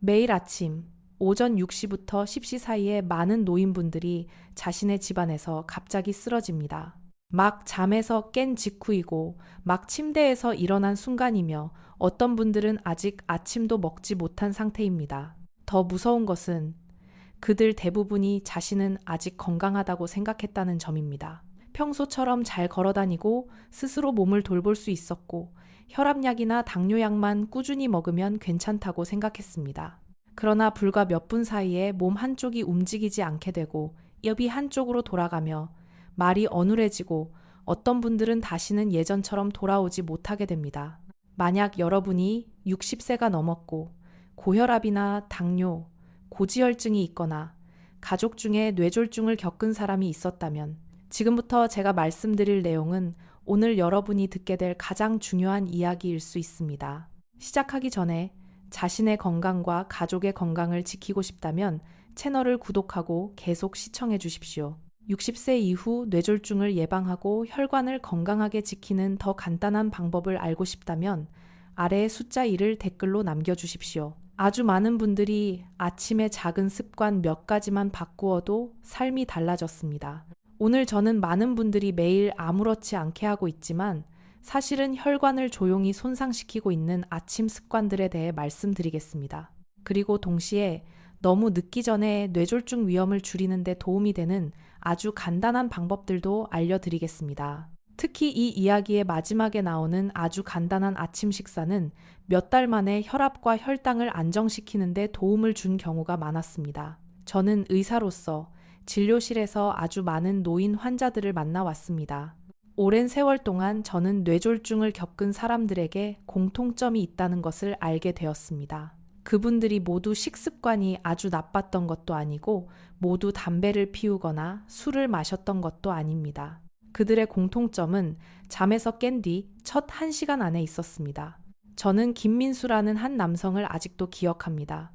매일 아침 오전 6시부터 10시 사이에 많은 노인분들이 자신의 집안에서 갑자기 쓰러집니다. 막 잠에서 깬 직후이고 막 침대에서 일어난 순간이며 어떤 분들은 아직 아침도 먹지 못한 상태입니다. 더 무서운 것은 그들 대부분이 자신은 아직 건강하다고 생각했다는 점입니다. 평소처럼 잘 걸어다니고 스스로 몸을 돌볼 수 있었고 혈압약이나 당뇨약만 꾸준히 먹으면 괜찮다고 생각했습니다. 그러나 불과 몇 분 사이에 몸 한쪽이 움직이지 않게 되고 엽이 한쪽으로 돌아가며 말이 어눌해지고 어떤 분들은 다시는 예전처럼 돌아오지 못하게 됩니다. 만약 여러분이 60세가 넘었고 고혈압이나 당뇨, 고지혈증이 있거나 가족 중에 뇌졸중을 겪은 사람이 있었다면 지금부터 제가 말씀드릴 내용은 오늘 여러분이 듣게 될 가장 중요한 이야기일 수 있습니다. 시작하기 전에 자신의 건강과 가족의 건강을 지키고 싶다면 채널을 구독하고 계속 시청해 주십시오. 60세 이후 뇌졸중을 예방하고 혈관을 건강하게 지키는 더 간단한 방법을 알고 싶다면 아래 숫자 1을 댓글로 남겨주십시오. 아주 많은 분들이 아침에 작은 습관 몇 가지만 바꾸어도 삶이 달라졌습니다. 오늘 저는 많은 분들이 매일 아무렇지 않게 하고 있지만 사실은 혈관을 조용히 손상시키고 있는 아침 습관들에 대해 말씀드리겠습니다. 그리고 동시에 너무 늦기 전에 뇌졸중 위험을 줄이는 데 도움이 되는 아주 간단한 방법들도 알려드리겠습니다. 특히 이 이야기의 마지막에 나오는 아주 간단한 아침 식사는 몇 달 만에 혈압과 혈당을 안정시키는 데 도움을 준 경우가 많았습니다. 저는 의사로서 진료실에서 아주 많은 노인 환자들을 만나왔습니다. 오랜 세월 동안 저는 뇌졸중을 겪은 사람들에게 공통점이 있다는 것을 알게 되었습니다. 그분들이 모두 식습관이 아주 나빴던 것도 아니고 모두 담배를 피우거나 술을 마셨던 것도 아닙니다. 그들의 공통점은 잠에서 깬 뒤 첫 1시간 안에 있었습니다. 저는 김민수라는 한 남성을 아직도 기억합니다.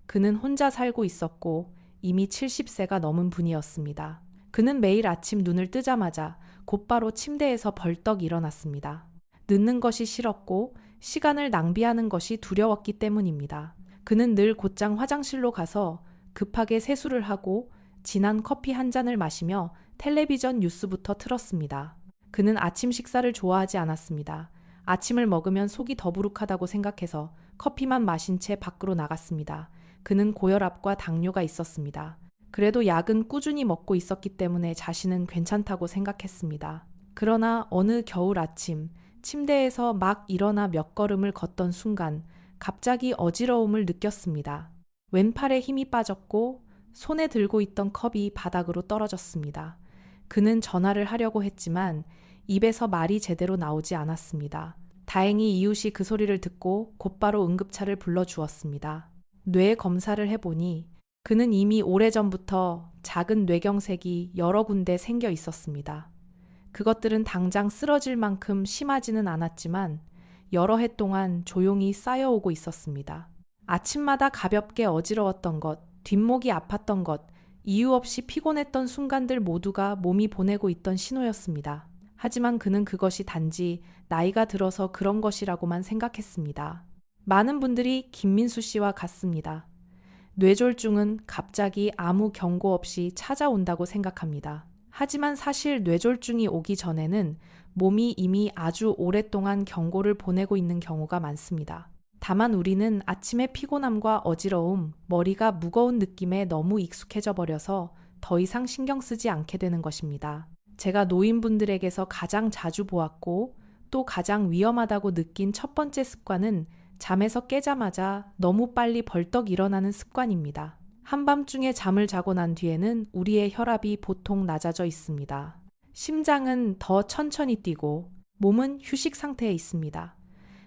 그는 혼자 살고 있었고 이미 70세가 넘은 분이었습니다. 그는 매일 아침 눈을 뜨자마자 곧바로 침대에서 벌떡 일어났습니다. 늦는 것이 싫었고 시간을 낭비하는 것이 두려웠기 때문입니다. 그는 늘 곧장 화장실로 가서 급하게 세수를 하고 진한 커피 한 잔을 마시며 텔레비전 뉴스부터 틀었습니다. 그는 아침 식사를 좋아하지 않았습니다. 아침을 먹으면 속이 더부룩하다고 생각해서 커피만 마신 채 밖으로 나갔습니다. 그는 고혈압과 당뇨가 있었습니다. 그래도 약은 꾸준히 먹고 있었기 때문에 자신은 괜찮다고 생각했습니다. 그러나 어느 겨울 아침 침대에서 막 일어나 몇 걸음을 걷던 순간 갑자기 어지러움을 느꼈습니다. 왼팔에 힘이 빠졌고 손에 들고 있던 컵이 바닥으로 떨어졌습니다. 그는 전화를 하려고 했지만 입에서 말이 제대로 나오지 않았습니다. 다행히 이웃이 그 소리를 듣고 곧바로 응급차를 불러주었습니다. 뇌 검사를 해보니 그는 이미 오래전부터 작은 뇌경색이 여러 군데 생겨 있었습니다. 그것들은 당장 쓰러질 만큼 심하지는 않았지만 여러 해 동안 조용히 쌓여오고 있었습니다. 아침마다 가볍게 어지러웠던 것, 뒷목이 아팠던 것, 이유 없이 피곤했던 순간들 모두가 몸이 보내고 있던 신호였습니다. 하지만 그는 그것이 단지 나이가 들어서 그런 것이라고만 생각했습니다. 많은 분들이 김민수 씨와 같습니다. 뇌졸중은 갑자기 아무 경고 없이 찾아온다고 생각합니다. 하지만 사실 뇌졸중이 오기 전에는 몸이 이미 아주 오랫동안 경고를 보내고 있는 경우가 많습니다. 다만 우리는 아침의 피곤함과 어지러움, 머리가 무거운 느낌에 너무 익숙해져 버려서 더 이상 신경 쓰지 않게 되는 것입니다. 제가 노인분들에게서 가장 자주 보았고 또 가장 위험하다고 느낀 첫 번째 습관은 잠에서 깨자마자 너무 빨리 벌떡 일어나는 습관입니다. 한밤중에 잠을 자고 난 뒤에는 우리의 혈압이 보통 낮아져 있습니다. 심장은 더 천천히 뛰고 몸은 휴식 상태에 있습니다.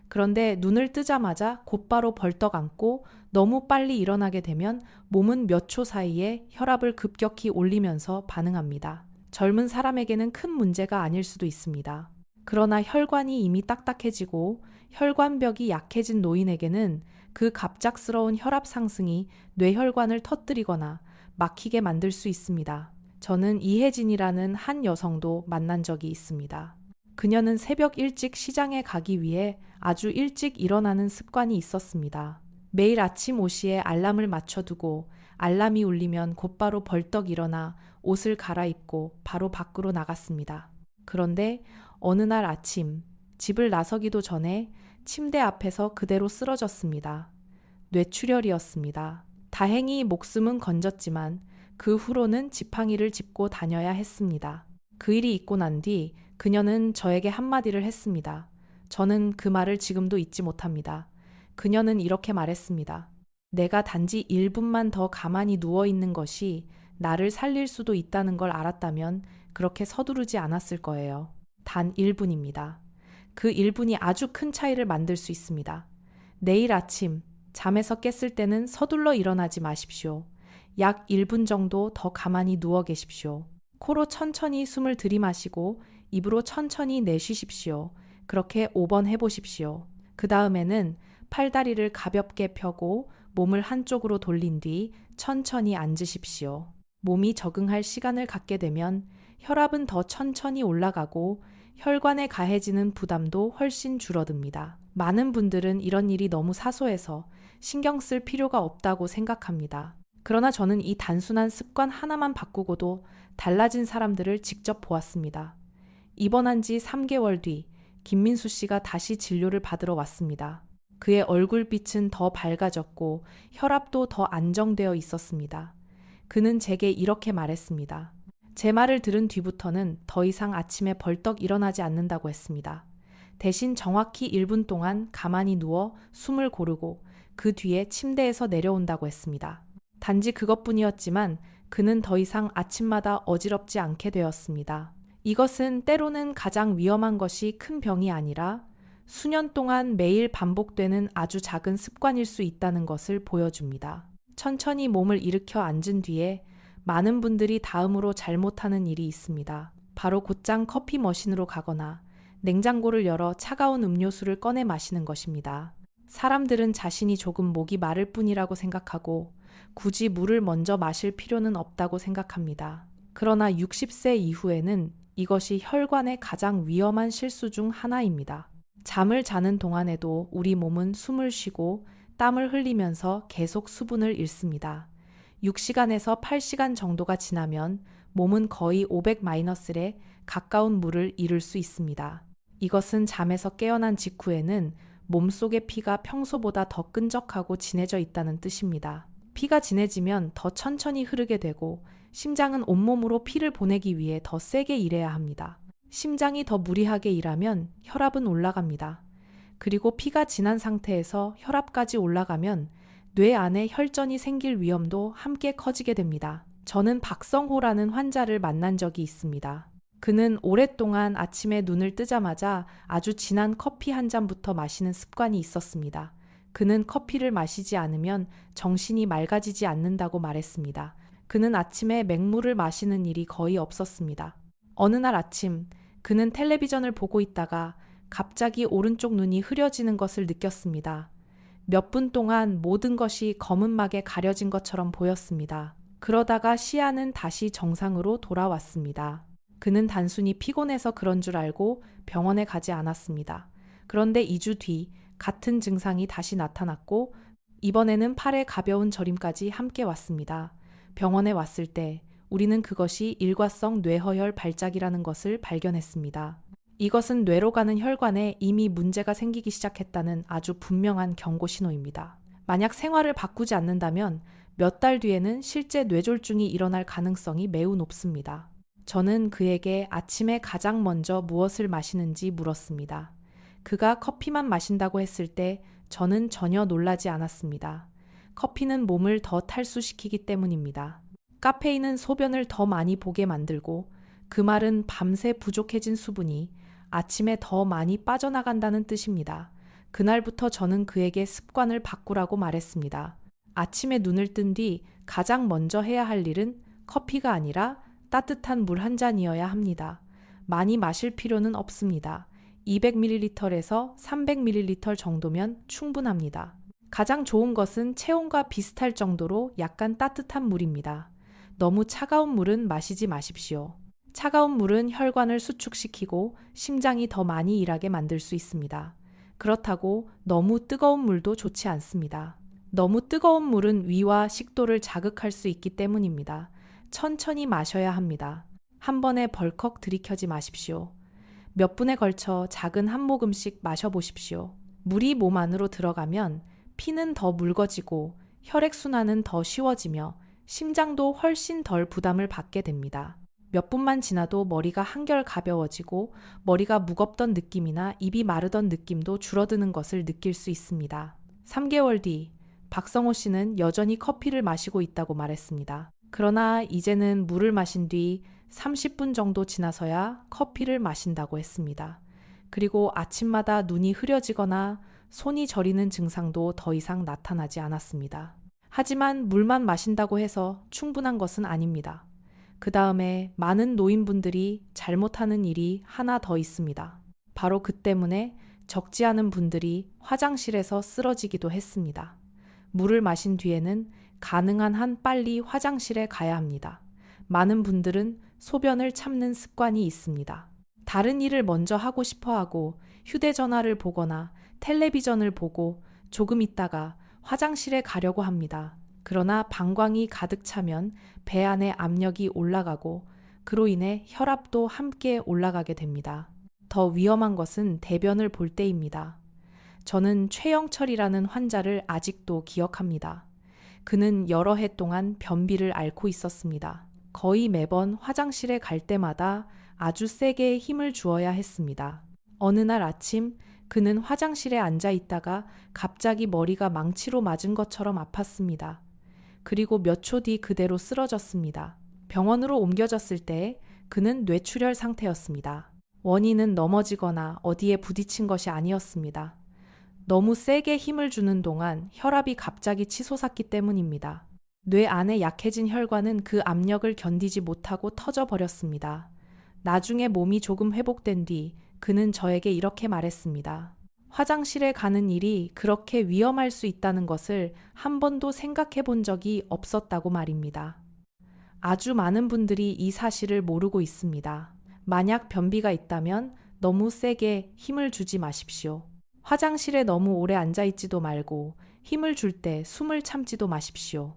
그런데 눈을 뜨자마자 곧바로 벌떡 앉고 너무 빨리 일어나게 되면 몸은 몇 초 사이에 혈압을 급격히 올리면서 반응합니다. 젊은 사람에게는 큰 문제가 아닐 수도 있습니다. 그러나 혈관이 이미 딱딱해지고 혈관벽이 약해진 노인에게는 그 갑작스러운 혈압 상승이 뇌혈관을 터뜨리거나 막히게 만들 수 있습니다. 저는 이혜진이라는 한 여성도 만난 적이 있습니다. 그녀는 새벽 일찍 시장에 가기 위해 아주 일찍 일어나는 습관이 있었습니다. 매일 아침 5시에 알람을 맞춰두고 알람이 울리면 곧바로 벌떡 일어나 옷을 갈아입고 바로 밖으로 나갔습니다. 그런데 어느 날 아침 집을 나서기도 전에 침대 앞에서 그대로 쓰러졌습니다. 뇌출혈이었습니다. 다행히 목숨은 건졌지만 그 후로는 지팡이를 짚고 다녀야 했습니다. 그 일이 있고 난 뒤 그녀는 저에게 한마디를 했습니다. 저는 그 말을 지금도 잊지 못합니다. 그녀는 이렇게 말했습니다. 내가 단지 1분만 더 가만히 누워 있는 것이 나를 살릴 수도 있다는 걸 알았다면 그렇게 서두르지 않았을 거예요. 단 1분입니다. 그 1분이 아주 큰 차이를 만들 수 있습니다. 내일 아침 잠에서 깼을 때는 서둘러 일어나지 마십시오. 약 1분 정도 더 가만히 누워 계십시오. 코로 천천히 숨을 들이마시고 입으로 천천히 내쉬십시오. 그렇게 5번 해보십시오. 그 다음에는 팔다리를 가볍게 펴고 몸을 한쪽으로 돌린 뒤 천천히 앉으십시오. 몸이 적응할 시간을 갖게 되면 혈압은 더 천천히 올라가고 혈관에 가해지는 부담도 훨씬 줄어듭니다. 많은 분들은 이런 일이 너무 사소해서 신경 쓸 필요가 없다고 생각합니다. 그러나 저는 이 단순한 습관 하나만 바꾸고도 달라진 사람들을 직접 보았습니다. 입원한 지 3개월 뒤 김민수 씨가 다시 진료를 받으러 왔습니다. 그의 얼굴빛은 더 밝아졌고 혈압도 더 안정되어 있었습니다. 그는 제게 이렇게 말했습니다. 제 말을 들은 뒤부터는 더 이상 아침에 벌떡 일어나지 않는다고 했습니다. 대신 정확히 1분 동안 가만히 누워 숨을 고르고 그 뒤에 침대에서 내려온다고 했습니다. 단지 그것뿐이었지만 그는 더 이상 아침마다 어지럽지 않게 되었습니다. 이것은 때로는 가장 위험한 것이 큰 병이 아니라 수년 동안 매일 반복되는 아주 작은 습관일 수 있다는 것을 보여줍니다. 천천히 몸을 일으켜 앉은 뒤에 많은 분들이 다음으로 잘못하는 일이 있습니다. 바로 곧장 커피 머신으로 가거나 냉장고를 열어 차가운 음료수를 꺼내 마시는 것입니다. 사람들은 자신이 조금 목이 마를 뿐이라고 생각하고 굳이 물을 먼저 마실 필요는 없다고 생각합니다. 그러나 60세 이후에는 이것이 혈관의 가장 위험한 실수 중 하나입니다. 잠을 자는 동안에도 우리 몸은 숨을 쉬고 땀을 흘리면서 계속 수분을 잃습니다. 6시간에서 8시간 정도가 지나면 몸은 거의 500-에 가까운 물을 잃을 수 있습니다. 이것은 잠에서 깨어난 직후에는 몸속의 피가 평소보다 더 끈적하고 진해져 있다는 뜻입니다. 피가 진해지면 더 천천히 흐르게 되고 심장은 온몸으로 피를 보내기 위해 더 세게 일해야 합니다. 심장이 더 무리하게 일하면 혈압은 올라갑니다. 그리고 피가 진한 상태에서 혈압까지 올라가면 뇌 안에 혈전이 생길 위험도 함께 커지게 됩니다. 저는 박성호라는 환자를 만난 적이 있습니다. 그는 오랫동안 아침에 눈을 뜨자마자 아주 진한 커피 한 잔부터 마시는 습관이 있었습니다. 그는 커피를 마시지 않으면 정신이 맑아지지 않는다고 말했습니다. 그는 아침에 맹물을 마시는 일이 거의 없었습니다. 어느 날 아침, 그는 텔레비전을 보고 있다가 갑자기 오른쪽 눈이 흐려지는 것을 느꼈습니다. 몇 분 동안 모든 것이 검은 막에 가려진 것처럼 보였습니다. 그러다가 시야는 다시 정상으로 돌아왔습니다. 그는 단순히 피곤해서 그런 줄 알고 병원에 가지 않았습니다. 그런데 2주 뒤 같은 증상이 다시 나타났고 이번에는 팔에 가벼운 저림까지 함께 왔습니다. 병원에 왔을 때 우리는 그것이 일과성 뇌허혈 발작이라는 것을 발견했습니다. 이것은 뇌로 가는 혈관에 이미 문제가 생기기 시작했다는 아주 분명한 경고 신호입니다. 만약 생활을 바꾸지 않는다면 몇 달 뒤에는 실제 뇌졸중이 일어날 가능성이 매우 높습니다. 저는 그에게 아침에 가장 먼저 무엇을 마시는지 물었습니다. 그가 커피만 마신다고 했을 때 저는 전혀 놀라지 않았습니다. 커피는 몸을 더 탈수시키기 때문입니다. 카페인은 소변을 더 많이 보게 만들고 그 말은 밤새 부족해진 수분이 아침에 더 많이 빠져나간다는 뜻입니다. 그날부터 저는 그에게 습관을 바꾸라고 말했습니다. 아침에 눈을 뜬 뒤 가장 먼저 해야 할 일은 커피가 아니라 따뜻한 물 한 잔이어야 합니다. 많이 마실 필요는 없습니다. 200ml에서 300ml 정도면 충분합니다. 가장 좋은 것은 체온과 비슷할 정도로 약간 따뜻한 물입니다. 너무 차가운 물은 마시지 마십시오. 차가운 물은 혈관을 수축시키고 심장이 더 많이 일하게 만들 수 있습니다. 그렇다고 너무 뜨거운 물도 좋지 않습니다. 너무 뜨거운 물은 위와 식도를 자극할 수 있기 때문입니다. 천천히 마셔야 합니다. 한 번에 벌컥 들이켜지 마십시오. 몇 분에 걸쳐 작은 한 모금씩 마셔보십시오. 물이 몸 안으로 들어가면 피는 더 묽어지고 혈액순환은 더 쉬워지며 심장도 훨씬 덜 부담을 받게 됩니다. 몇 분만 지나도 머리가 한결 가벼워지고 머리가 무겁던 느낌이나 입이 마르던 느낌도 줄어드는 것을 느낄 수 있습니다. 3개월 뒤 박성호 씨는 여전히 커피를 마시고 있다고 말했습니다. 그러나 이제는 물을 마신 뒤 30분 정도 지나서야 커피를 마신다고 했습니다. 그리고 아침마다 눈이 흐려지거나 손이 저리는 증상도 더 이상 나타나지 않았습니다. 하지만 물만 마신다고 해서 충분한 것은 아닙니다. 그 다음에 많은 노인분들이 잘못하는 일이 하나 더 있습니다. 바로 그 때문에 적지 않은 분들이 화장실에서 쓰러지기도 했습니다. 물을 마신 뒤에는 가능한 한 빨리 화장실에 가야 합니다. 많은 분들은 소변을 참는 습관이 있습니다. 다른 일을 먼저 하고 싶어 하고 휴대전화를 보거나 텔레비전을 보고 조금 있다가 화장실에 가려고 합니다. 그러나 방광이 가득 차면 배 안에 압력이 올라가고 그로 인해 혈압도 함께 올라가게 됩니다. 더 위험한 것은 대변을 볼 때입니다. 저는 최영철이라는 환자를 아직도 기억합니다. 그는 여러 해 동안 변비를 앓고 있었습니다. 거의 매번 화장실에 갈 때마다 아주 세게 힘을 주어야 했습니다. 어느 날 아침 그는 화장실에 앉아 있다가 갑자기 머리가 망치로 맞은 것처럼 아팠습니다. 그리고 몇 초 뒤 그대로 쓰러졌습니다. 병원으로 옮겨졌을 때 그는 뇌출혈 상태였습니다. 원인은 넘어지거나 어디에 부딪힌 것이 아니었습니다. 너무 세게 힘을 주는 동안 혈압이 갑자기 치솟았기 때문입니다. 뇌 안에 약해진 혈관은 그 압력을 견디지 못하고 터져버렸습니다. 나중에 몸이 조금 회복된 뒤 그는 저에게 이렇게 말했습니다. 화장실에 가는 일이 그렇게 위험할 수 있다는 것을 한 번도 생각해 본 적이 없었다고 말입니다. 아주 많은 분들이 이 사실을 모르고 있습니다. 만약 변비가 있다면 너무 세게 힘을 주지 마십시오. 화장실에 너무 오래 앉아 있지도 말고 힘을 줄 때 숨을 참지도 마십시오.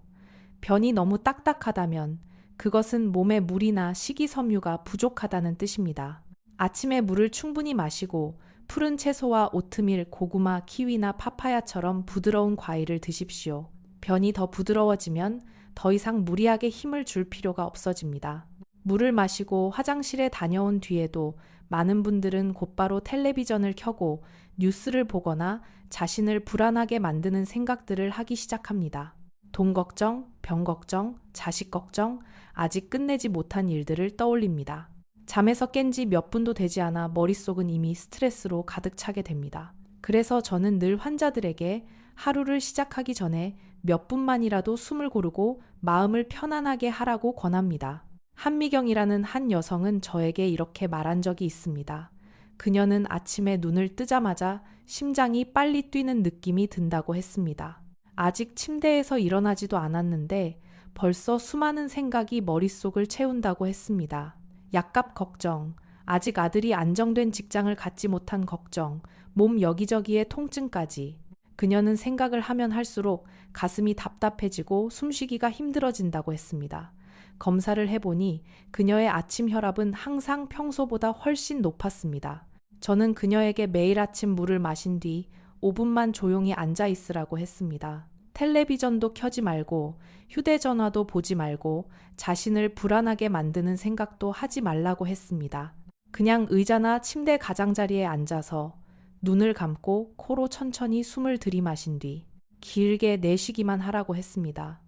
변이 너무 딱딱하다면 그것은 몸에 물이나 식이섬유가 부족하다는 뜻입니다. 아침에 물을 충분히 마시고 푸른 채소와 오트밀, 고구마, 키위나 파파야처럼 부드러운 과일을 드십시오. 변이 더 부드러워지면 더 이상 무리하게 힘을 줄 필요가 없어집니다. 물을 마시고 화장실에 다녀온 뒤에도 많은 분들은 곧바로 텔레비전을 켜고 뉴스를 보거나 자신을 불안하게 만드는 생각들을 하기 시작합니다. 돈 걱정, 병 걱정, 자식 걱정, 아직 끝내지 못한 일들을 떠올립니다. 잠에서 깬 지 몇 분도 되지 않아 머릿속은 이미 스트레스로 가득 차게 됩니다. 그래서 저는 늘 환자들에게 하루를 시작하기 전에 몇 분만이라도 숨을 고르고 마음을 편안하게 하라고 권합니다. 한미경이라는 한 여성은 저에게 이렇게 말한 적이 있습니다. 그녀는 아침에 눈을 뜨자마자 심장이 빨리 뛰는 느낌이 든다고 했습니다. 아직 침대에서 일어나지도 않았는데 벌써 수많은 생각이 머릿속을 채운다고 했습니다. 약값 걱정, 아직 아들이 안정된 직장을 갖지 못한 걱정, 몸 여기저기의 통증까지. 그녀는 생각을 하면 할수록 가슴이 답답해지고 숨쉬기가 힘들어진다고 했습니다. 검사를 해보니 그녀의 아침 혈압은 항상 평소보다 훨씬 높았습니다. 저는 그녀에게 매일 아침 물을 마신 뒤 5분만 조용히 앉아 있으라고 했습니다. 텔레비전도 켜지 말고 휴대전화도 보지 말고 자신을 불안하게 만드는 생각도 하지 말라고 했습니다. 그냥 의자나 침대 가장자리에 앉아서 눈을 감고 코로 천천히 숨을 들이마신 뒤 길게 내쉬기만 하라고 했습니다.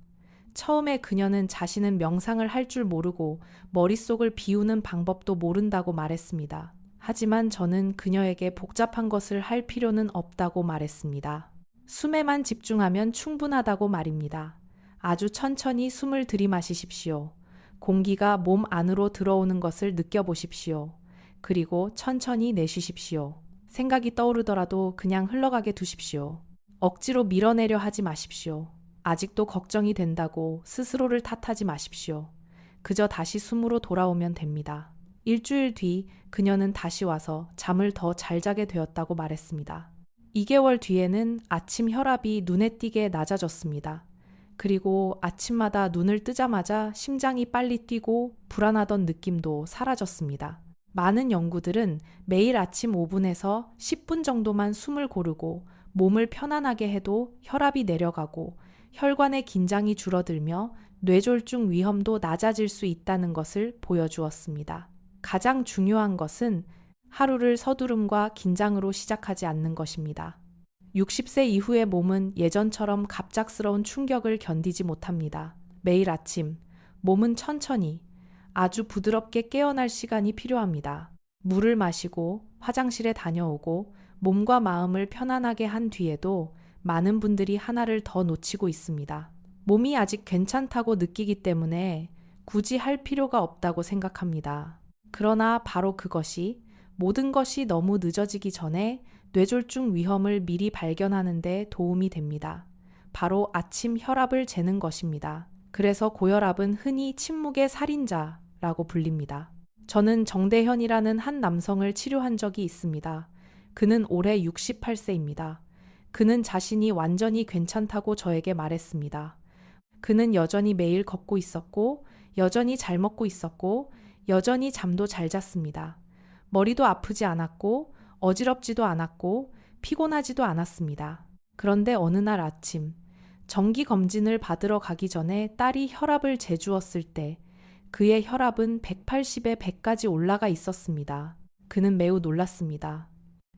처음에 그녀는 자신은 명상을 할 줄 모르고 머릿속을 비우는 방법도 모른다고 말했습니다. 하지만 저는 그녀에게 복잡한 것을 할 필요는 없다고 말했습니다. 숨에만 집중하면 충분하다고 말입니다. 아주 천천히 숨을 들이마시십시오. 공기가 몸 안으로 들어오는 것을 느껴보십시오. 그리고 천천히 내쉬십시오. 생각이 떠오르더라도 그냥 흘러가게 두십시오. 억지로 밀어내려 하지 마십시오. 아직도 걱정이 된다고 스스로를 탓하지 마십시오. 그저 다시 숨으로 돌아오면 됩니다. 일주일 뒤 그녀는 다시 와서 잠을 더 잘 자게 되었다고 말했습니다. 2개월 뒤에는 아침 혈압이 눈에 띄게 낮아졌습니다. 그리고 아침마다 눈을 뜨자마자 심장이 빨리 뛰고 불안하던 느낌도 사라졌습니다. 많은 연구들은 매일 아침 5분에서 10분 정도만 숨을 고르고 몸을 편안하게 해도 혈압이 내려가고 혈관의 긴장이 줄어들며 뇌졸중 위험도 낮아질 수 있다는 것을 보여주었습니다. 가장 중요한 것은 하루를 서두름과 긴장으로 시작하지 않는 것입니다. 60세 이후의 몸은 예전처럼 갑작스러운 충격을 견디지 못합니다. 매일 아침, 몸은 천천히, 아주 부드럽게 깨어날 시간이 필요합니다. 물을 마시고 화장실에 다녀오고 몸과 마음을 편안하게 한 뒤에도 많은 분들이 하나를 더 놓치고 있습니다. 몸이 아직 괜찮다고 느끼기 때문에 굳이 할 필요가 없다고 생각합니다. 그러나 바로 그것이 모든 것이 너무 늦어지기 전에 뇌졸중 위험을 미리 발견하는 데 도움이 됩니다. 바로 아침 혈압을 재는 것입니다. 그래서 고혈압은 흔히 침묵의 살인자라고 불립니다. 저는 정대현이라는 한 남성을 치료한 적이 있습니다. 그는 올해 68세입니다. 그는 자신이 완전히 괜찮다고 저에게 말했습니다. 그는 여전히 매일 걷고 있었고, 여전히 잘 먹고 있었고, 여전히 잠도 잘 잤습니다. 머리도 아프지 않았고, 어지럽지도 않았고, 피곤하지도 않았습니다. 그런데 어느 날 아침, 정기 검진을 받으러 가기 전에 딸이 혈압을 재주었을 때 그의 혈압은 180에 100까지 올라가 있었습니다. 그는 매우 놀랐습니다.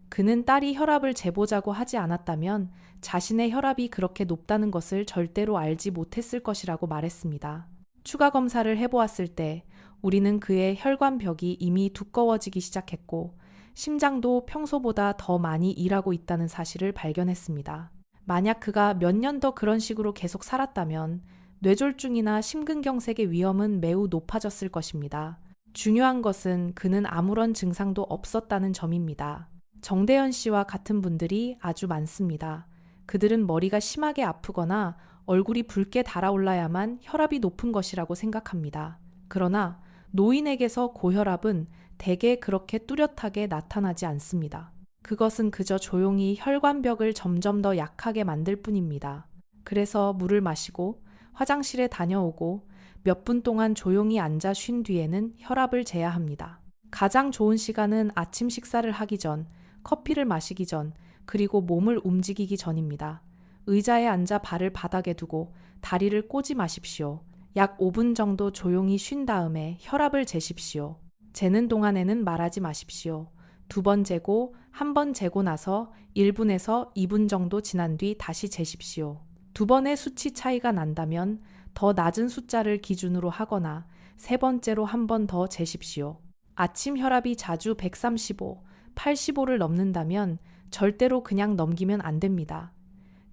그는 딸이 혈압을 재보자고 하지 않았다면 자신의 혈압이 그렇게 높다는 것을 절대로 알지 못했을 것이라고 말했습니다. 추가 검사를 해보았을 때 우리는 그의 혈관벽이 이미 두꺼워지기 시작했고 심장도 평소보다 더 많이 일하고 있다는 사실을 발견했습니다. 만약 그가 몇 년 더 그런 식으로 계속 살았다면 뇌졸중이나 심근경색의 위험은 매우 높아졌을 것입니다. 중요한 것은 그는 아무런 증상도 없었다는 점입니다. 정대현 씨와 같은 분들이 아주 많습니다. 그들은 머리가 심하게 아프거나 얼굴이 붉게 달아올라야만 혈압이 높은 것이라고 생각합니다. 그러나 노인에게서 고혈압은 대개 그렇게 뚜렷하게 나타나지 않습니다. 그것은 그저 조용히 혈관벽을 점점 더 약하게 만들 뿐입니다. 그래서 물을 마시고 화장실에 다녀오고 몇 분 동안 조용히 앉아 쉰 뒤에는 혈압을 재야 합니다. 가장 좋은 시간은 아침 식사를 하기 전, 커피를 마시기 전, 그리고 몸을 움직이기 전입니다. 의자에 앉아 발을 바닥에 두고 다리를 꼬지 마십시오. 약 5분 정도 조용히 쉰 다음에 혈압을 재십시오. 재는 동안에는 말하지 마십시오. 2번 재고 1번 재고 나서 1분에서 2분 정도 지난 뒤 다시 재십시오. 2번의 수치 차이가 난다면 더 낮은 숫자를 기준으로 하거나 3번째로 1번 더 재십시오. 아침 혈압이 자주 135, 85를 넘는다면 절대로 그냥 넘기면 안 됩니다.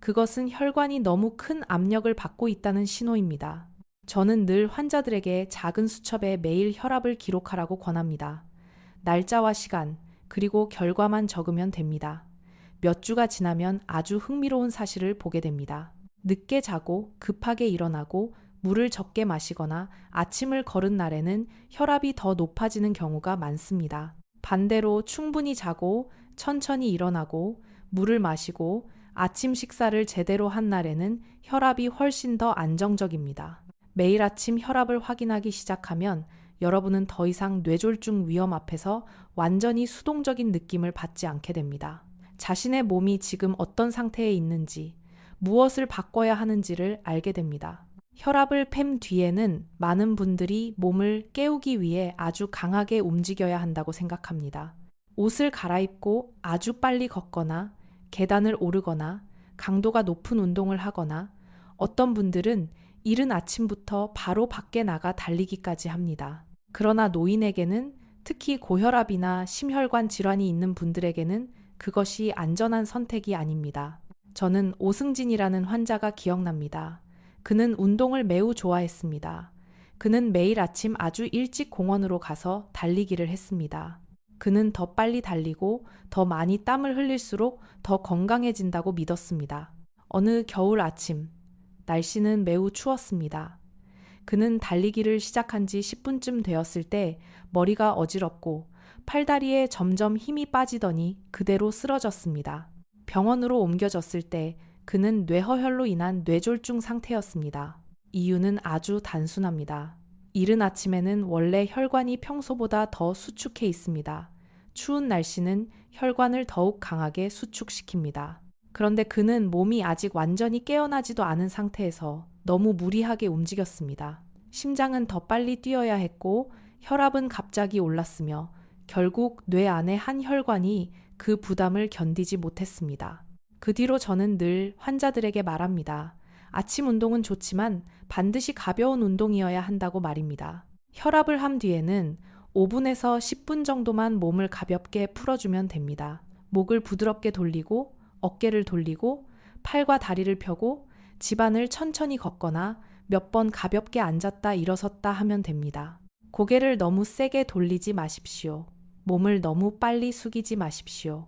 그것은 혈관이 너무 큰 압력을 받고 있다는 신호입니다. 저는 늘 환자들에게 작은 수첩에 매일 혈압을 기록하라고 권합니다. 날짜와 시간, 그리고 결과만 적으면 됩니다. 몇 주가 지나면 아주 흥미로운 사실을 보게 됩니다. 늦게 자고 급하게 일어나고 물을 적게 마시거나 아침을 거른 날에는 혈압이 더 높아지는 경우가 많습니다. 반대로 충분히 자고 천천히 일어나고 물을 마시고 아침 식사를 제대로 한 날에는 혈압이 훨씬 더 안정적입니다. 매일 아침 혈압을 확인하기 시작하면 여러분은 더 이상 뇌졸중 위험 앞에서 완전히 수동적인 느낌을 받지 않게 됩니다. 자신의 몸이 지금 어떤 상태에 있는지, 무엇을 바꿔야 하는지를 알게 됩니다. 혈압을 팸 뒤에는 많은 분들이 몸을 깨우기 위해 아주 강하게 움직여야 한다고 생각합니다. 옷을 갈아입고 아주 빨리 걷거나 계단을 오르거나 강도가 높은 운동을 하거나 어떤 분들은 이른 아침부터 바로 밖에 나가 달리기까지 합니다. 그러나 노인에게는 특히 고혈압이나 심혈관 질환이 있는 분들에게는 그것이 안전한 선택이 아닙니다. 저는 오승진이라는 환자가 기억납니다. 그는 운동을 매우 좋아했습니다. 그는 매일 아침 아주 일찍 공원으로 가서 달리기를 했습니다. 그는 더 빨리 달리고 더 많이 땀을 흘릴수록 더 건강해진다고 믿었습니다. 어느 겨울 아침, 날씨는 매우 추웠습니다. 그는 달리기를 시작한 지 10분쯤 되었을 때 머리가 어지럽고 팔다리에 점점 힘이 빠지더니 그대로 쓰러졌습니다. 병원으로 옮겨졌을 때 그는 뇌허혈로 인한 뇌졸중 상태였습니다. 이유는 아주 단순합니다. 이른 아침에는 원래 혈관이 평소보다 더 수축해 있습니다. 추운 날씨는 혈관을 더욱 강하게 수축시킵니다. 그런데 그는 몸이 아직 완전히 깨어나지도 않은 상태에서 너무 무리하게 움직였습니다. 심장은 더 빨리 뛰어야 했고 혈압은 갑자기 올랐으며 결국 뇌 안의 한 혈관이 그 부담을 견디지 못했습니다. 그 뒤로 저는 늘 환자들에게 말합니다. 아침 운동은 좋지만 반드시 가벼운 운동이어야 한다고 말입니다. 혈압을 함 뒤에는 5분에서 10분 정도만 몸을 가볍게 풀어주면 됩니다. 목을 부드럽게 돌리고 어깨를 돌리고 팔과 다리를 펴고 집안을 천천히 걷거나 몇 번 가볍게 앉았다 일어섰다 하면 됩니다. 고개를 너무 세게 돌리지 마십시오. 몸을 너무 빨리 숙이지 마십시오.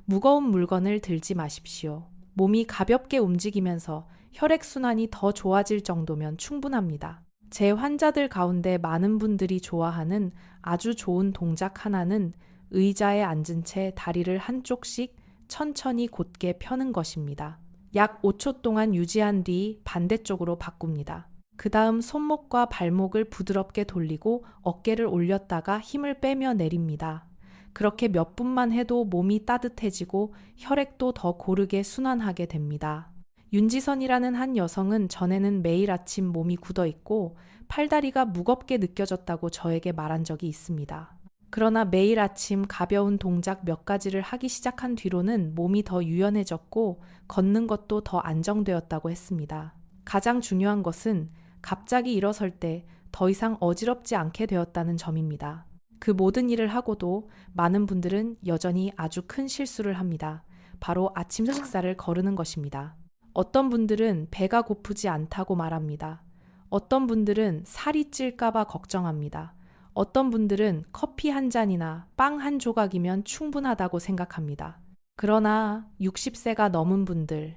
무거운 물건을 들지 마십시오. 몸이 가볍게 움직이면서 혈액순환이 더 좋아질 정도면 충분합니다. 제 환자들 가운데 많은 분들이 좋아하는 아주 좋은 동작 하나는 의자에 앉은 채 다리를 한쪽씩 천천히 곧게 펴는 것입니다. 약 5초 동안 유지한 뒤 반대쪽으로 바꿉니다. 그 다음 손목과 발목을 부드럽게 돌리고 어깨를 올렸다가 힘을 빼며 내립니다. 그렇게 몇 분만 해도 몸이 따뜻해지고 혈액도 더 고르게 순환하게 됩니다. 윤지선이라는 한 여성은 전에는 매일 아침 몸이 굳어 있고 팔다리가 무겁게 느껴졌다고 저에게 말한 적이 있습니다. 그러나 매일 아침 가벼운 동작 몇 가지를 하기 시작한 뒤로는 몸이 더 유연해졌고 걷는 것도 더 안정되었다고 했습니다. 가장 중요한 것은 갑자기 일어설 때 더 이상 어지럽지 않게 되었다는 점입니다. 그 모든 일을 하고도 많은 분들은 여전히 아주 큰 실수를 합니다. 바로 아침 식사를 거르는 것입니다. 어떤 분들은 배가 고프지 않다고 말합니다. 어떤 분들은 살이 찔까봐 걱정합니다. 어떤 분들은 커피 한 잔이나 빵 한 조각이면 충분하다고 생각합니다. 그러나 60세가 넘은 분들,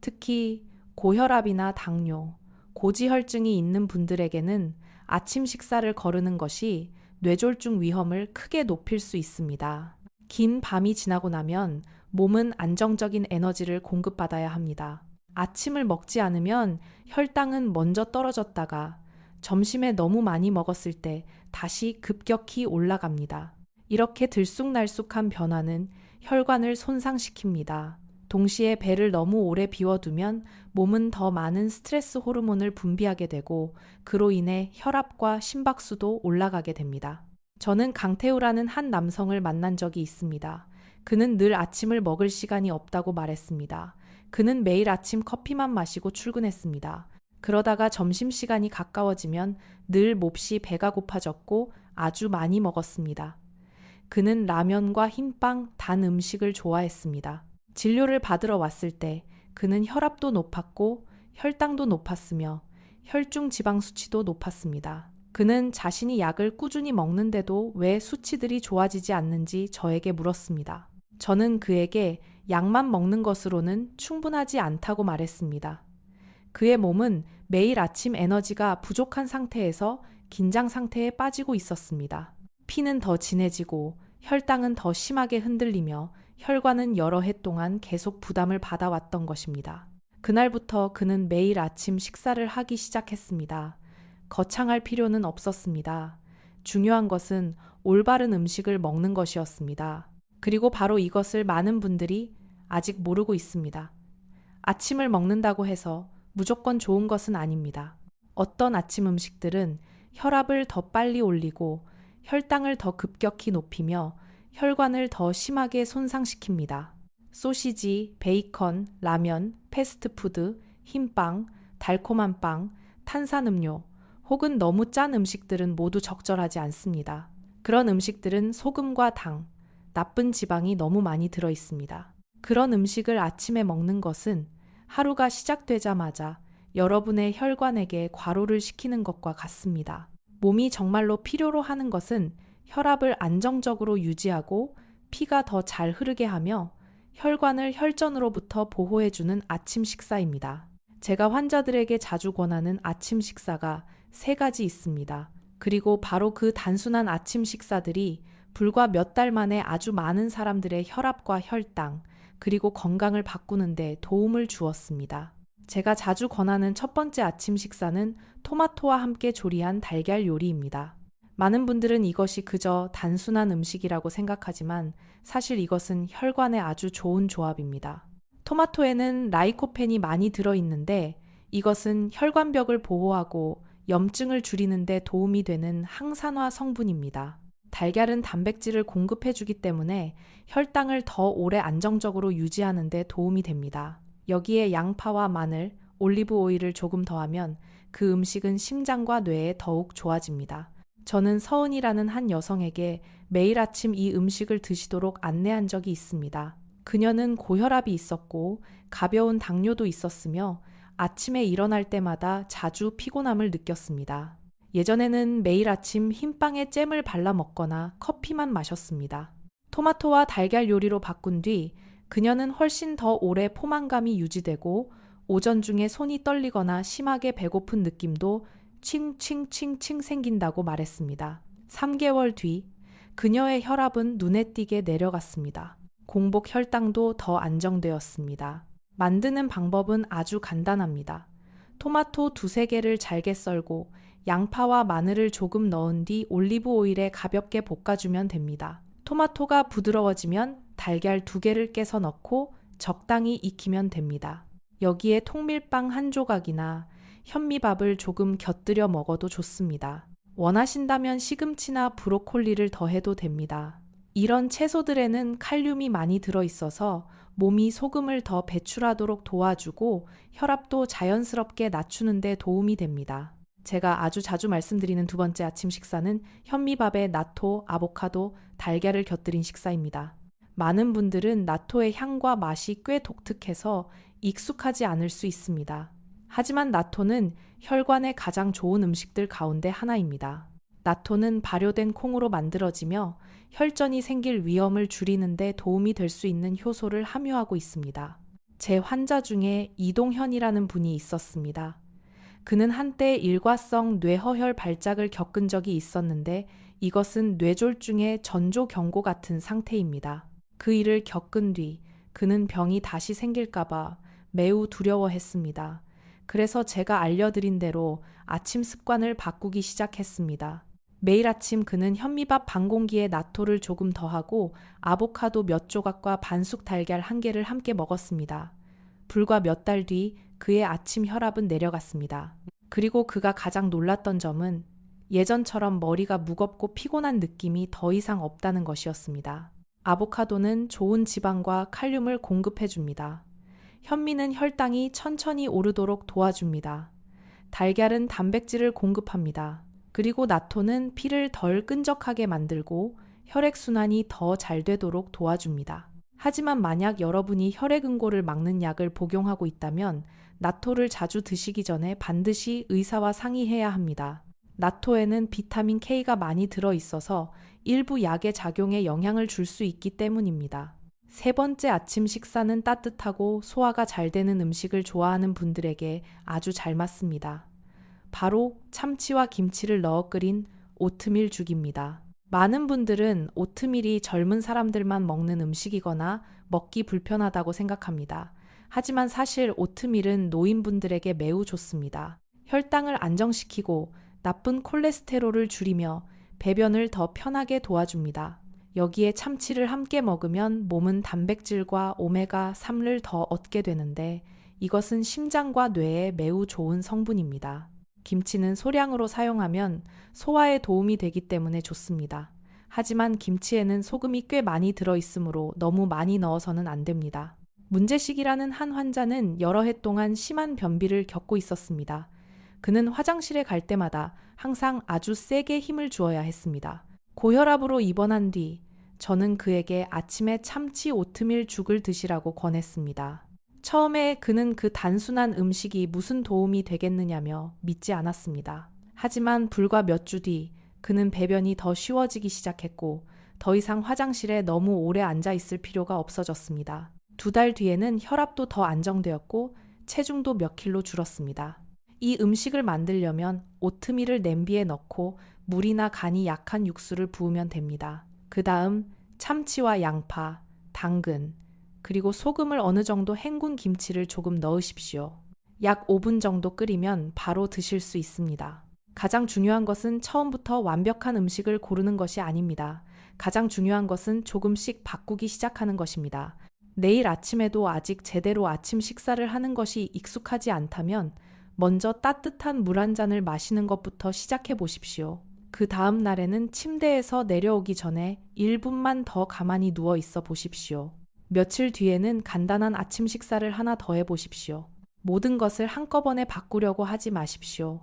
특히 고혈압이나 당뇨, 고지혈증이 있는 분들에게는 아침 식사를 거르는 것이 뇌졸중 위험을 크게 높일 수 있습니다. 긴 밤이 지나고 나면 몸은 안정적인 에너지를 공급받아야 합니다. 아침을 먹지 않으면 혈당은 먼저 떨어졌다가 점심에 너무 많이 먹었을 때 다시 급격히 올라갑니다. 이렇게 들쑥날쑥한 변화는 혈관을 손상시킵니다. 동시에 배를 너무 오래 비워두면 몸은 더 많은 스트레스 호르몬을 분비하게 되고 그로 인해 혈압과 심박수도 올라가게 됩니다. 저는 강태우라는 한 남성을 만난 적이 있습니다. 그는 늘 아침을 먹을 시간이 없다고 말했습니다. 그는 매일 아침 커피만 마시고 출근했습니다. 그러다가 점심시간이 가까워지면 늘 몹시 배가 고파졌고 아주 많이 먹었습니다. 그는 라면과 흰빵, 단 음식을 좋아했습니다. 진료를 받으러 왔을 때 그는 혈압도 높았고 혈당도 높았으며 혈중 지방 수치도 높았습니다. 그는 자신이 약을 꾸준히 먹는데도 왜 수치들이 좋아지지 않는지 저에게 물었습니다. 저는 그에게 약만 먹는 것으로는 충분하지 않다고 말했습니다. 그의 몸은 매일 아침 에너지가 부족한 상태에서 긴장 상태에 빠지고 있었습니다. 피는 더 진해지고 혈당은 더 심하게 흔들리며 혈관은 여러 해 동안 계속 부담을 받아왔던 것입니다. 그날부터 그는 매일 아침 식사를 하기 시작했습니다. 거창할 필요는 없었습니다. 중요한 것은 올바른 음식을 먹는 것이었습니다. 그리고 바로 이것을 많은 분들이 아직 모르고 있습니다. 아침을 먹는다고 해서 무조건 좋은 것은 아닙니다. 어떤 아침 음식들은 혈압을 더 빨리 올리고 혈당을 더 급격히 높이며 혈관을 더 심하게 손상시킵니다. 소시지, 베이컨, 라면, 패스트푸드, 흰빵, 달콤한 빵, 탄산음료, 혹은 너무 짠 음식들은 모두 적절하지 않습니다. 그런 음식들은 소금과 당, 나쁜 지방이 너무 많이 들어 있습니다. 그런 음식을 아침에 먹는 것은 하루가 시작되자마자 여러분의 혈관에게 과로를 시키는 것과 같습니다. 몸이 정말로 필요로 하는 것은 혈압을 안정적으로 유지하고 피가 더 잘 흐르게 하며 혈관을 혈전으로부터 보호해주는 아침 식사입니다. 제가 환자들에게 자주 권하는 아침 식사가 3가지 있습니다. 그리고 바로 그 단순한 아침 식사들이 불과 몇 달 만에 아주 많은 사람들의 혈압과 혈당, 그리고 건강을 바꾸는데 도움을 주었습니다. 제가 자주 권하는 첫 번째 아침 식사는 토마토와 함께 조리한 달걀 요리입니다. 많은 분들은 이것이 그저 단순한 음식이라고 생각하지만 사실 이것은 혈관에 아주 좋은 조합입니다. 토마토에는 라이코펜이 많이 들어있는데 이것은 혈관벽을 보호하고 염증을 줄이는 데 도움이 되는 항산화 성분입니다. 달걀은 단백질을 공급해주기 때문에 혈당을 더 오래 안정적으로 유지하는 데 도움이 됩니다. 여기에 양파와 마늘, 올리브 오일을 조금 더하면 그 음식은 심장과 뇌에 더욱 좋아집니다. 저는 서은이라는 한 여성에게 매일 아침 이 음식을 드시도록 안내한 적이 있습니다. 그녀는 고혈압이 있었고 가벼운 당뇨도 있었으며 아침에 일어날 때마다 자주 피곤함을 느꼈습니다. 예전에는 매일 아침 흰빵에 잼을 발라 먹거나 커피만 마셨습니다. 토마토와 달걀 요리로 바꾼 뒤 그녀는 훨씬 더 오래 포만감이 유지되고 오전 중에 손이 떨리거나 심하게 배고픈 느낌도 칭칭칭칭 생긴다고 말했습니다. 3개월 뒤 그녀의 혈압은 눈에 띄게 내려갔습니다. 공복 혈당도 더 안정되었습니다. 만드는 방법은 아주 간단합니다. 토마토 2~3개를 잘게 썰고 양파와 마늘을 조금 넣은 뒤 올리브 오일에 가볍게 볶아주면 됩니다. 토마토가 부드러워지면 달걀 2개를 깨서 넣고 적당히 익히면 됩니다. 여기에 통밀빵 1조각이나 현미밥을 조금 곁들여 먹어도 좋습니다. 원하신다면 시금치나 브로콜리를 더해도 됩니다. 이런 채소들에는 칼륨이 많이 들어있어서 몸이 소금을 더 배출하도록 도와주고 혈압도 자연스럽게 낮추는 데 도움이 됩니다. 제가 아주 자주 말씀드리는 두 번째 아침 식사는 현미밥에 나토, 아보카도, 달걀을 곁들인 식사입니다. 많은 분들은 나토의 향과 맛이 꽤 독특해서 익숙하지 않을 수 있습니다. 하지만 나토는 혈관에 가장 좋은 음식들 가운데 하나입니다. 나토는 발효된 콩으로 만들어지며 혈전이 생길 위험을 줄이는 데 도움이 될 수 있는 효소를 함유하고 있습니다. 제 환자 중에 이동현이라는 분이 있었습니다. 그는 한때 일과성 뇌허혈 발작을 겪은 적이 있었는데 이것은 뇌졸중의 전조 경고 같은 상태입니다. 그 일을 겪은 뒤 그는 병이 다시 생길까봐 매우 두려워했습니다. 그래서 제가 알려드린 대로 아침 습관을 바꾸기 시작했습니다. 매일 아침 그는 현미밥 반 공기에 나토를 조금 더하고 아보카도 몇 조각과 반숙 달걀 1개를 함께 먹었습니다. 불과 몇 달 뒤 그의 아침 혈압은 내려갔습니다. 그리고 그가 가장 놀랐던 점은 예전처럼 머리가 무겁고 피곤한 느낌이 더 이상 없다는 것이었습니다. 아보카도는 좋은 지방과 칼륨을 공급해줍니다. 현미는 혈당이 천천히 오르도록 도와줍니다. 달걀은 단백질을 공급합니다. 그리고 나토는 피를 덜 끈적하게 만들고 혈액순환이 더 잘 되도록 도와줍니다. 하지만 만약 여러분이 혈액응고를 막는 약을 복용하고 있다면 나토를 자주 드시기 전에 반드시 의사와 상의해야 합니다. 나토에는 비타민 K가 많이 들어있어서 일부 약의 작용에 영향을 줄 수 있기 때문입니다. 세 번째 아침 식사는 따뜻하고 소화가 잘 되는 음식을 좋아하는 분들에게 아주 잘 맞습니다. 바로 참치와 김치를 넣어 끓인 오트밀 죽입니다. 많은 분들은 오트밀이 젊은 사람들만 먹는 음식이거나 먹기 불편하다고 생각합니다. 하지만 사실 오트밀은 노인분들에게 매우 좋습니다. 혈당을 안정시키고 나쁜 콜레스테롤을 줄이며 배변을 더 편하게 도와줍니다. 여기에 참치를 함께 먹으면 몸은 단백질과 오메가3를 더 얻게 되는데 이것은 심장과 뇌에 매우 좋은 성분입니다. 김치는 소량으로 사용하면 소화에 도움이 되기 때문에 좋습니다. 하지만 김치에는 소금이 꽤 많이 들어있으므로 너무 많이 넣어서는 안 됩니다. 문제식이라는 한 환자는 여러 해 동안 심한 변비를 겪고 있었습니다. 그는 화장실에 갈 때마다 항상 아주 세게 힘을 주어야 했습니다. 고혈압으로 입원한 뒤 저는 그에게 아침에 참치 오트밀 죽을 드시라고 권했습니다. 처음에 그는 그 단순한 음식이 무슨 도움이 되겠느냐며 믿지 않았습니다. 하지만 불과 몇 주 뒤 그는 배변이 더 쉬워지기 시작했고 더 이상 화장실에 너무 오래 앉아 있을 필요가 없어졌습니다. 2달 뒤에는 혈압도 더 안정되었고 체중도 몇 킬로 줄었습니다. 이 음식을 만들려면 오트밀을 냄비에 넣고 물이나 간이 약한 육수를 부으면 됩니다. 그 다음 참치와 양파, 당근, 그리고 소금을 어느 정도 헹군 김치를 조금 넣으십시오. 약 5분 정도 끓이면 바로 드실 수 있습니다. 가장 중요한 것은 처음부터 완벽한 음식을 고르는 것이 아닙니다. 가장 중요한 것은 조금씩 바꾸기 시작하는 것입니다. 내일 아침에도 아직 제대로 아침 식사를 하는 것이 익숙하지 않다면 먼저 따뜻한 물 한 잔을 마시는 것부터 시작해 보십시오. 그 다음 날에는 침대에서 내려오기 전에 1분만 더 가만히 누워 있어 보십시오. 며칠 뒤에는 간단한 아침 식사를 하나 더 해보십시오. 모든 것을 한꺼번에 바꾸려고 하지 마십시오.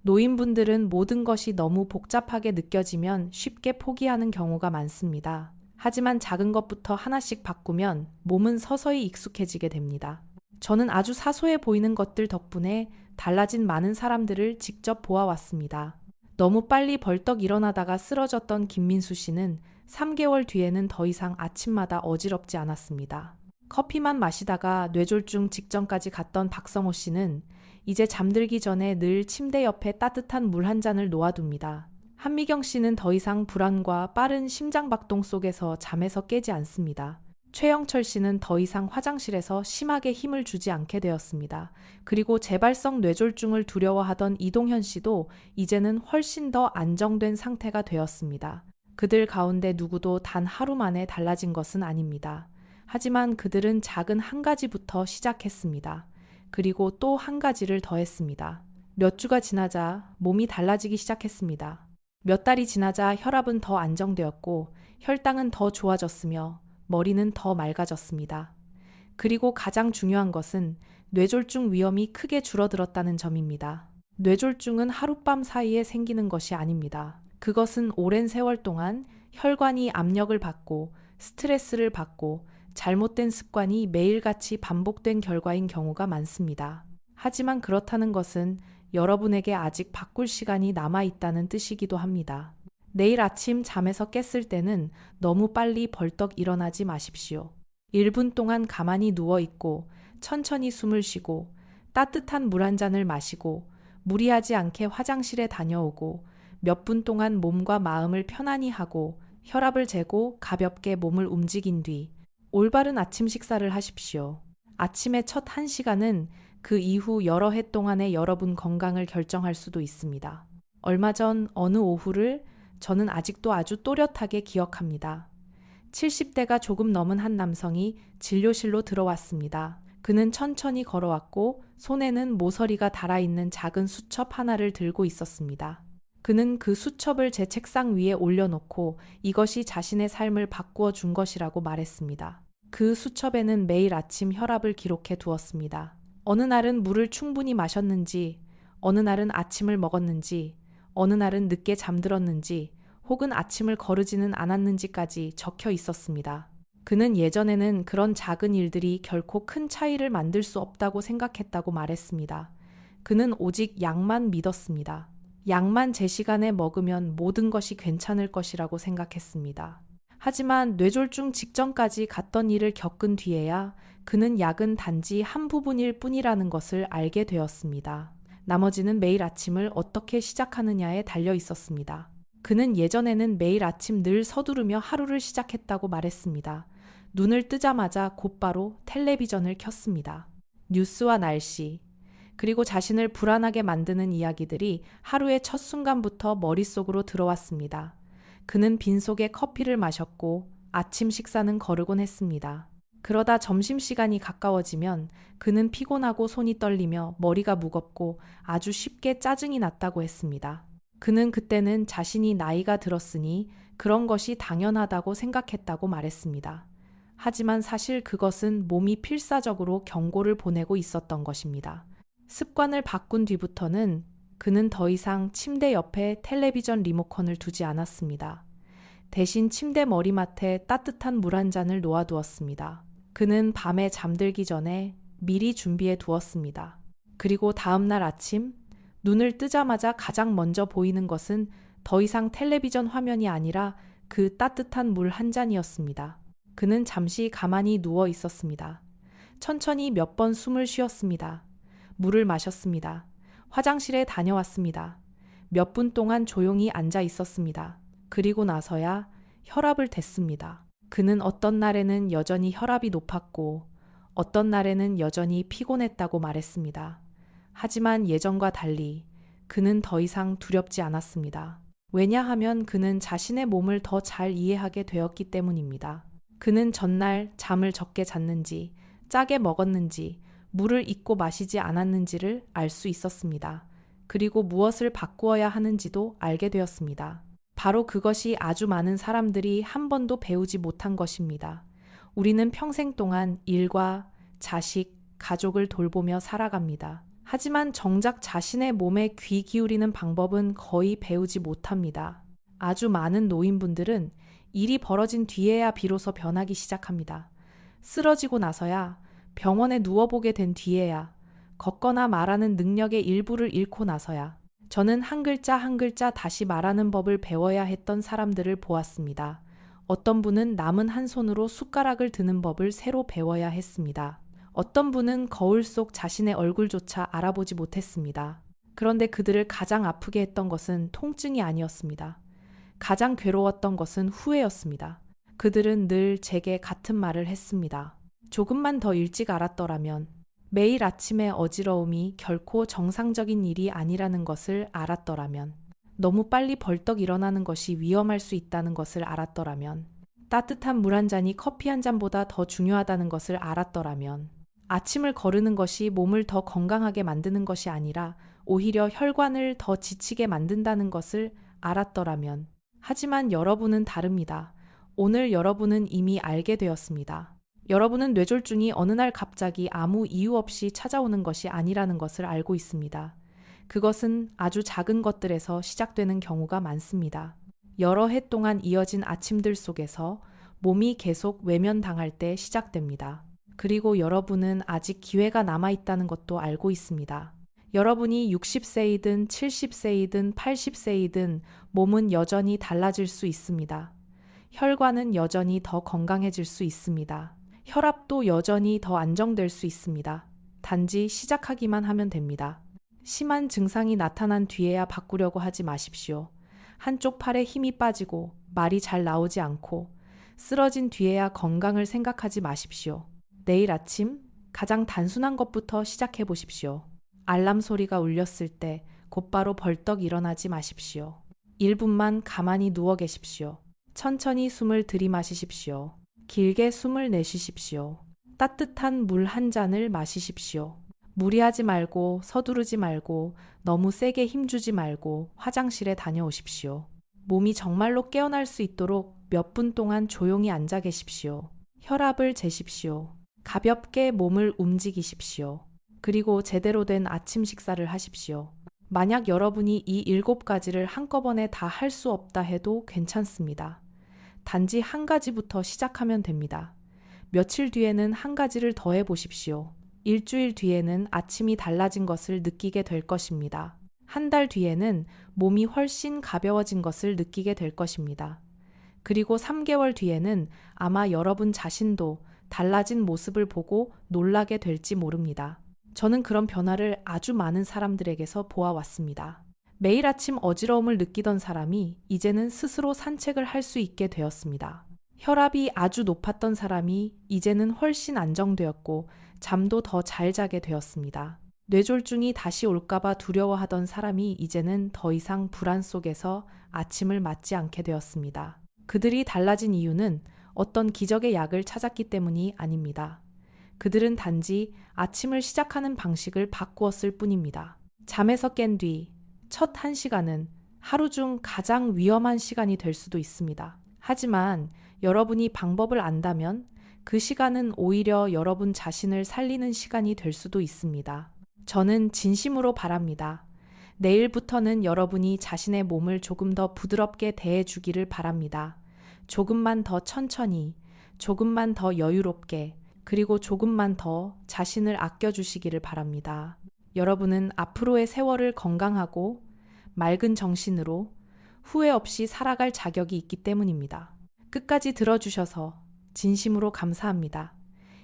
노인분들은 모든 것이 너무 복잡하게 느껴지면 쉽게 포기하는 경우가 많습니다. 하지만 작은 것부터 하나씩 바꾸면 몸은 서서히 익숙해지게 됩니다. 저는 아주 사소해 보이는 것들 덕분에 달라진 많은 사람들을 직접 보아왔습니다. 너무 빨리 벌떡 일어나다가 쓰러졌던 김민수 씨는 3개월 뒤에는 더 이상 아침마다 어지럽지 않았습니다. 커피만 마시다가 뇌졸중 직전까지 갔던 박성호 씨는 이제 잠들기 전에 늘 침대 옆에 따뜻한 물 한 잔을 놓아둡니다. 한미경 씨는 더 이상 불안과 빠른 심장박동 속에서 잠에서 깨지 않습니다. 최영철 씨는 더 이상 화장실에서 심하게 힘을 주지 않게 되었습니다. 그리고 재발성 뇌졸중을 두려워하던 이동현 씨도 이제는 훨씬 더 안정된 상태가 되었습니다. 그들 가운데 누구도 단 하루 만에 달라진 것은 아닙니다. 하지만 그들은 작은 한 가지부터 시작했습니다. 그리고 또 한 가지를 더했습니다. 몇 주가 지나자 몸이 달라지기 시작했습니다. 몇 달이 지나자 혈압은 더 안정되었고 혈당은 더 좋아졌으며 머리는 더 맑아졌습니다. 그리고 가장 중요한 것은 뇌졸중 위험이 크게 줄어들었다는 점입니다. 뇌졸중은 하룻밤 사이에 생기는 것이 아닙니다. 그것은 오랜 세월 동안 혈관이 압력을 받고 스트레스를 받고 잘못된 습관이 매일같이 반복된 결과인 경우가 많습니다. 하지만 그렇다는 것은 여러분에게 아직 바꿀 시간이 남아있다는 뜻이기도 합니다. 내일 아침 잠에서 깼을 때는 너무 빨리 벌떡 일어나지 마십시오. 1분 동안 가만히 누워있고 천천히 숨을 쉬고 따뜻한 물 한 잔을 마시고 무리하지 않게 화장실에 다녀오고 몇 분 동안 몸과 마음을 편안히 하고 혈압을 재고 가볍게 몸을 움직인 뒤 올바른 아침 식사를 하십시오. 아침의 첫 1시간은 그 이후 여러 해 동안의 여러분 건강을 결정할 수도 있습니다. 얼마 전 어느 오후를 저는 아직도 아주 또렷하게 기억합니다. 70대가 조금 넘은 한 남성이 진료실로 들어왔습니다. 그는 천천히 걸어왔고 손에는 모서리가 달아있는 작은 수첩 하나를 들고 있었습니다. 그는 그 수첩을 제 책상 위에 올려놓고 이것이 자신의 삶을 바꾸어 준 것이라고 말했습니다. 그 수첩에는 매일 아침 혈압을 기록해 두었습니다. 어느 날은 물을 충분히 마셨는지, 어느 날은 아침을 먹었는지, 어느 날은 늦게 잠들었는지, 혹은 아침을 거르지는 않았는지까지 적혀 있었습니다. 그는 예전에는 그런 작은 일들이 결코 큰 차이를 만들 수 없다고 생각했다고 말했습니다. 그는 오직 약만 믿었습니다. 약만 제 시간에 먹으면 모든 것이 괜찮을 것이라고 생각했습니다. 하지만 뇌졸중 직전까지 갔던 일을 겪은 뒤에야 그는 약은 단지 한 부분일 뿐이라는 것을 알게 되었습니다. 나머지는 매일 아침을 어떻게 시작하느냐에 달려 있었습니다. 그는 예전에는 매일 아침 늘 서두르며 하루를 시작했다고 말했습니다. 눈을 뜨자마자 곧바로 텔레비전을 켰습니다. 뉴스와 날씨, 그리고 자신을 불안하게 만드는 이야기들이 하루의 첫 순간부터 머릿속으로 들어왔습니다. 그는 빈속에 커피를 마셨고 아침 식사는 거르곤 했습니다. 그러다 점심시간이 가까워지면 그는 피곤하고 손이 떨리며 머리가 무겁고 아주 쉽게 짜증이 났다고 했습니다. 그는 그때는 자신이 나이가 들었으니 그런 것이 당연하다고 생각했다고 말했습니다. 하지만 사실 그것은 몸이 필사적으로 경고를 보내고 있었던 것입니다. 습관을 바꾼 뒤부터는 그는 더 이상 침대 옆에 텔레비전 리모컨을 두지 않았습니다. 대신 침대 머리맡에 따뜻한 물 한 잔을 놓아두었습니다. 그는 밤에 잠들기 전에 미리 준비해 두었습니다. 그리고 다음 날 아침 눈을 뜨자마자 가장 먼저 보이는 것은 더 이상 텔레비전 화면이 아니라 그 따뜻한 물 한 잔이었습니다. 그는 잠시 가만히 누워 있었습니다. 천천히 몇 번 숨을 쉬었습니다. 물을 마셨습니다. 화장실에 다녀왔습니다. 몇 분 동안 조용히 앉아 있었습니다. 그리고 나서야 혈압을 쟀습니다. 그는 어떤 날에는 여전히 혈압이 높았고 어떤 날에는 여전히 피곤했다고 말했습니다. 하지만 예전과 달리 그는 더 이상 두렵지 않았습니다. 왜냐하면 그는 자신의 몸을 더 잘 이해하게 되었기 때문입니다. 그는 전날 잠을 적게 잤는지, 짜게 먹었는지, 물을 잊고 마시지 않았는지를 알 수 있었습니다. 그리고 무엇을 바꾸어야 하는지도 알게 되었습니다. 바로 그것이 아주 많은 사람들이 한 번도 배우지 못한 것입니다. 우리는 평생 동안 일과 자식, 가족을 돌보며 살아갑니다. 하지만 정작 자신의 몸에 귀 기울이는 방법은 거의 배우지 못합니다. 아주 많은 노인분들은 일이 벌어진 뒤에야 비로소 변하기 시작합니다. 쓰러지고 나서야, 병원에 누워보게 된 뒤에야, 걷거나 말하는 능력의 일부를 잃고 나서야, 저는 한 글자 한 글자 다시 말하는 법을 배워야 했던 사람들을 보았습니다. 어떤 분은 남은 한 손으로 숟가락을 드는 법을 새로 배워야 했습니다. 어떤 분은 거울 속 자신의 얼굴조차 알아보지 못했습니다. 그런데 그들을 가장 아프게 했던 것은 통증이 아니었습니다. 가장 괴로웠던 것은 후회였습니다. 그들은 늘 제게 같은 말을 했습니다. 조금만 더 일찍 알았더라면, 매일 아침의 어지러움이 결코 정상적인 일이 아니라는 것을 알았더라면, 너무 빨리 벌떡 일어나는 것이 위험할 수 있다는 것을 알았더라면, 따뜻한 물 한 잔이 커피 한 잔보다 더 중요하다는 것을 알았더라면, 아침을 거르는 것이 몸을 더 건강하게 만드는 것이 아니라 오히려 혈관을 더 지치게 만든다는 것을 알았더라면. 하지만 여러분은 다릅니다. 오늘 여러분은 이미 알게 되었습니다. 여러분은 뇌졸중이 어느 날 갑자기 아무 이유 없이 찾아오는 것이 아니라는 것을 알고 있습니다. 그것은 아주 작은 것들에서 시작되는 경우가 많습니다. 여러 해 동안 이어진 아침들 속에서 몸이 계속 외면당할 때 시작됩니다. 그리고 여러분은 아직 기회가 남아있다는 것도 알고 있습니다. 여러분이 60세이든 70세이든 80세이든 몸은 여전히 달라질 수 있습니다. 혈관은 여전히 더 건강해질 수 있습니다. 혈압도 여전히 더 안정될 수 있습니다. 단지 시작하기만 하면 됩니다. 심한 증상이 나타난 뒤에야 바꾸려고 하지 마십시오. 한쪽 팔에 힘이 빠지고 말이 잘 나오지 않고 쓰러진 뒤에야 건강을 생각하지 마십시오. 내일 아침 가장 단순한 것부터 시작해 보십시오. 알람 소리가 울렸을 때 곧바로 벌떡 일어나지 마십시오. 1분만 가만히 누워 계십시오. 천천히 숨을 들이마시십시오. 길게 숨을 내쉬십시오. 따뜻한 물 한 잔을 마시십시오. 무리하지 말고 서두르지 말고 너무 세게 힘주지 말고 화장실에 다녀오십시오. 몸이 정말로 깨어날 수 있도록 몇 분 동안 조용히 앉아 계십시오. 혈압을 재십시오. 가볍게 몸을 움직이십시오. 그리고 제대로 된 아침 식사를 하십시오. 만약 여러분이 이 7가지를 한꺼번에 다 할 수 없다 해도 괜찮습니다. 단지 한 가지부터 시작하면 됩니다. 며칠 뒤에는 한 가지를 더 해보십시오. 일주일 뒤에는 아침이 달라진 것을 느끼게 될 것입니다. 한 달 뒤에는 몸이 훨씬 가벼워진 것을 느끼게 될 것입니다. 그리고 3개월 뒤에는 아마 여러분 자신도 달라진 모습을 보고 놀라게 될지 모릅니다. 저는 그런 변화를 아주 많은 사람들에게서 보아왔습니다. 매일 아침 어지러움을 느끼던 사람이 이제는 스스로 산책을 할 수 있게 되었습니다. 혈압이 아주 높았던 사람이 이제는 훨씬 안정되었고 잠도 더 잘 자게 되었습니다. 뇌졸중이 다시 올까봐 두려워하던 사람이 이제는 더 이상 불안 속에서 아침을 맞지 않게 되었습니다. 그들이 달라진 이유는 어떤 기적의 약을 찾았기 때문이 아닙니다. 그들은 단지 아침을 시작하는 방식을 바꾸었을 뿐입니다. 잠에서 깬 뒤 첫 1시간은 하루 중 가장 위험한 시간이 될 수도 있습니다. 하지만 여러분이 방법을 안다면 그 시간은 오히려 여러분 자신을 살리는 시간이 될 수도 있습니다. 저는 진심으로 바랍니다. 내일부터는 여러분이 자신의 몸을 조금 더 부드럽게 대해주기를 바랍니다. 조금만 더 천천히, 조금만 더 여유롭게, 그리고 조금만 더 자신을 아껴주시기를 바랍니다. 여러분은 앞으로의 세월을 건강하고 맑은 정신으로 후회 없이 살아갈 자격이 있기 때문입니다. 끝까지 들어주셔서 진심으로 감사합니다.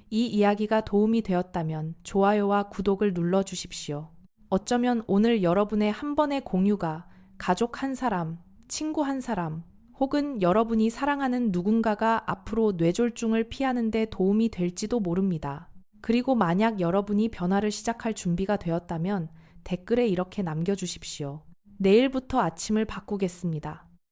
이 이야기가 도움이 되었다면 좋아요와 구독을 눌러주십시오. 어쩌면 오늘 여러분의 한 번의 공유가 가족 한 사람, 친구 한 사람, 혹은 여러분이 사랑하는 누군가가 앞으로 뇌졸중을 피하는 데 도움이 될지도 모릅니다. 그리고 만약 여러분이 변화를 시작할 준비가 되었다면 댓글에 이렇게 남겨주십시오. 내일부터 아침을 바꾸겠습니다.